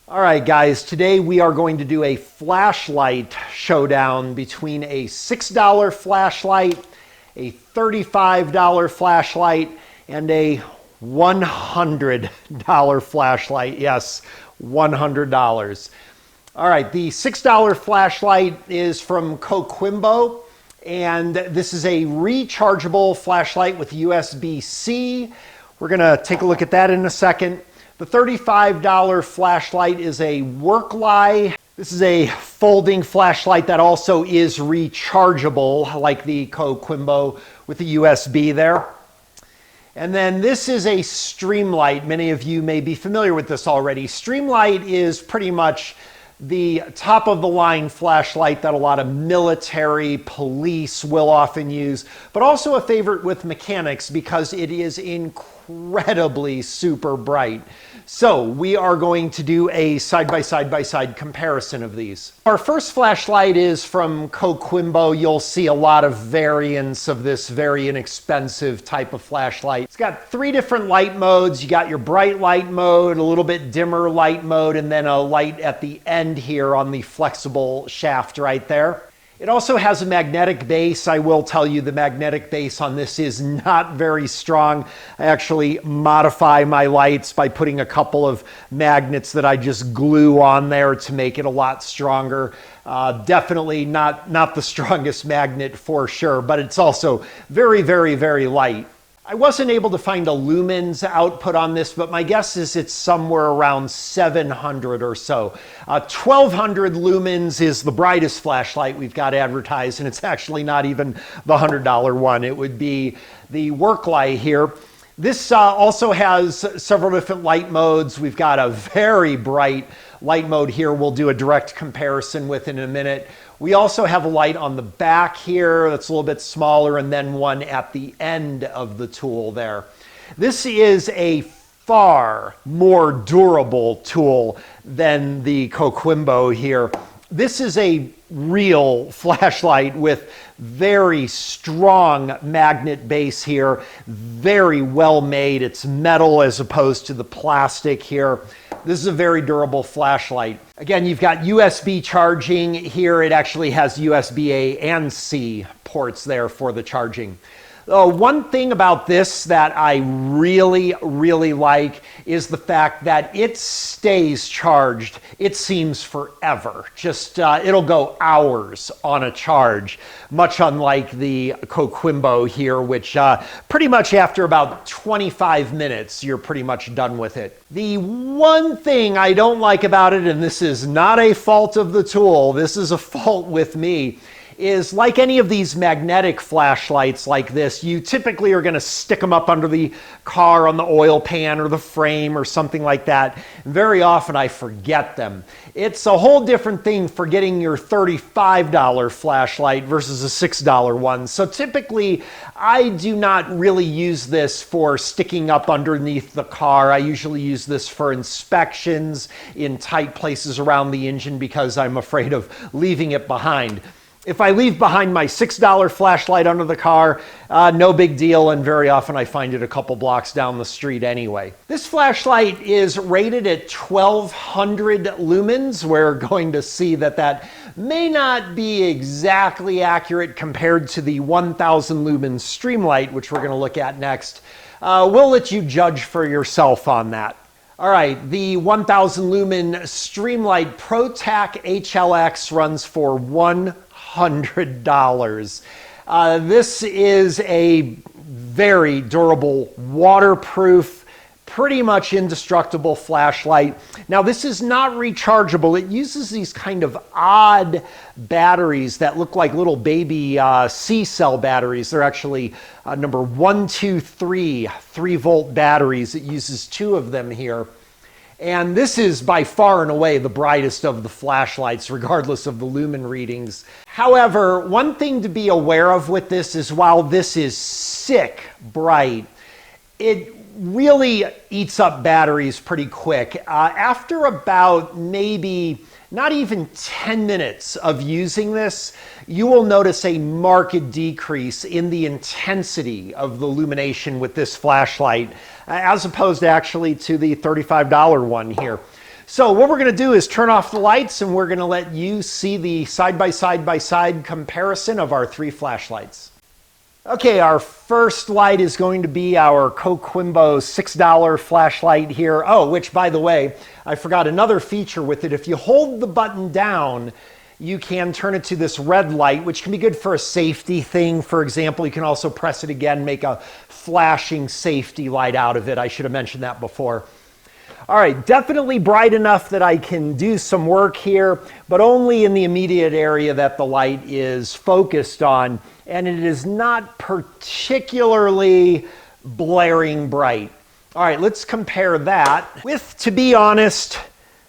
All right, guys, today we are going to do a flashlight showdown between a $6 flashlight, a $35 flashlight, and a $100 flashlight. Yes, $100. All right, the $6 flashlight is from Coquimbo, and this is a rechargeable flashlight with USB-C. We're going to take a look at that in a second. The $35 flashlight is a worklight. This is a folding flashlight that also is rechargeable, like the Coquimbo with the USB there. And then this is a Streamlight. Many of you may be familiar with this already. Streamlight is pretty much the top of the line flashlight that a lot of military, police will often use, but also a favorite with mechanics because it is incredibly super bright. So we are going to do a side-by-side comparison of these. Our first flashlight is from Coquimbo. You'll see a lot of variants of this very inexpensive type of flashlight. It's got 3 different light modes. You got your bright light mode, a little bit dimmer light mode, and then a light at the end here on the flexible shaft right there. It also has a magnetic base. I will tell you the magnetic base on this is not very strong. I actually modify my lights by putting a couple of magnets that I just glue on there to make it a lot stronger. Definitely not the strongest magnet for sure, but it's also very, very, very light. I wasn't able to find a lumens output on this, but my guess is it's somewhere around 700 or so. 1200 lumens is the brightest flashlight we've got advertised, and it's actually not even the $100 one. It would be the worklight here. This also has several different light modes. We've got a very bright light mode here we'll do a direct comparison with in a minute. We also have a light on the back here that's a little bit smaller, and then one at the end of the tool there. This is a far more durable tool than the Coquimbo here. This is a real flashlight with very strong magnet base here, very well made. It's metal as opposed to the plastic here. This is a very durable flashlight. Again, you've got USB charging here. It actually has USB A and C ports there for the charging. One thing about this that I really, really like is the fact that it stays charged. It seems forever. Just it'll go hours on a charge, much unlike the Coquimbo here, which pretty much after about 25 minutes, you're pretty much done with it. The one thing I don't like about it, and this is not a fault of the tool, this is a fault with me, is like any of these magnetic flashlights like this, you typically are going to stick them up under the car on the oil pan or the frame or something like that. And very often I forget them. It's a whole different thing for getting your $35 flashlight versus a $6 one. So typically I do not really use this for sticking up underneath the car. I usually use this for inspections in tight places around the engine because I'm afraid of leaving it behind. If I leave behind my $6 flashlight under the car, no big deal, and very often I find it a couple blocks down the street anyway. This flashlight is rated at 1200 lumens. We're going to see that that may not be exactly accurate compared to the 1000 lumen Streamlight, which we're going to look at next. We'll let you judge for yourself on that. All right, the 1000 lumen Streamlight ProTac HLX runs for $100. This is a very durable, waterproof, pretty much indestructible flashlight. Now, this is not rechargeable. It uses these kind of odd batteries that look like little baby C-cell batteries. They're actually number 1, 2, 3 3-volt batteries. It uses 2 of them here. And this is by far and away the brightest of the flashlights, regardless of the lumen readings. However, one thing to be aware of with this is while this is sick bright, it really eats up batteries pretty quick. After about maybe not even 10 minutes of using this, you will notice a marked decrease in the intensity of the illumination with this flashlight, as opposed actually to the $35 one here. So what we're going to do is turn off the lights and we're going to let you see the side-by-side comparison of our 3 flashlights. Okay, our first light is going to be our Coquimbo $6 flashlight here. Oh, which by the way, I forgot another feature with it. If you hold the button down, you can turn it to this red light, which can be good for a safety thing. For example, you can also press it again, make a flashing safety light out of it. I should have mentioned that before. All right, definitely bright enough that I can do some work here, but only in the immediate area that the light is focused on. And it is not particularly blaring bright. All right, let's compare that with, to be honest,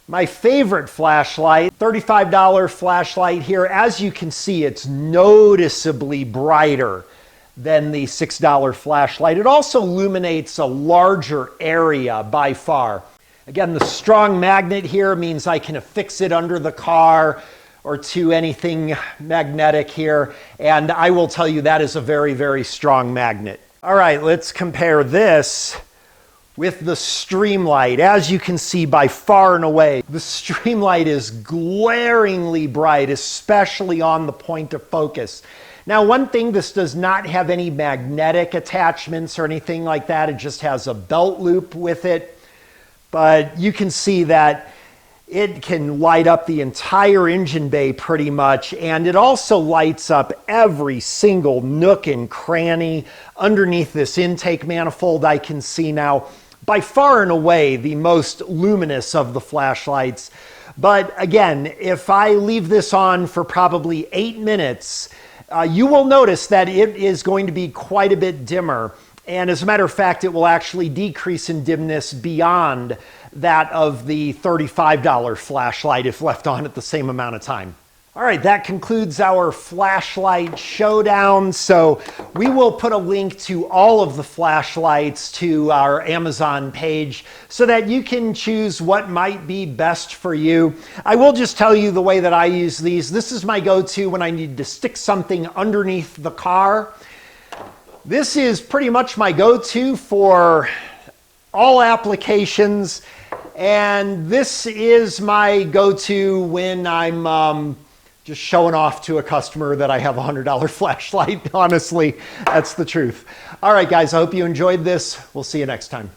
my favorite flashlight, $35 flashlight here. As you can see, it's noticeably brighter than the $6 flashlight. It also illuminates a larger area by far. Again, the strong magnet here means I can affix it under the car or to anything magnetic here. And I will tell you that is a very, very strong magnet. All right, let's compare this with the Streamlight. As you can see, by far and away, the Streamlight is glaringly bright, especially on the point of focus. Now, one thing, this does not have any magnetic attachments or anything like that. It just has a belt loop with it. But you can see that it can light up the entire engine bay pretty much, and it also lights up every single nook and cranny underneath this intake manifold. I can see now, by far and away, the most luminous of the flashlights. But again, if I leave this on for probably 8 minutes, you will notice that it is going to be quite a bit dimmer. And as a matter of fact, it will actually decrease in dimness beyond that of the $35 flashlight if left on at the same amount of time. All right, that concludes our flashlight showdown. So we will put a link to all of the flashlights to our Amazon page so that you can choose what might be best for you. I will just tell you the way that I use these. This is my go-to when I need to stick something underneath the car. This is pretty much my go-to for all applications, and this is my go-to when I'm just showing off to a customer that I have a $100 flashlight. Honestly, that's the truth. All right, guys, I hope you enjoyed this. We'll see you next time.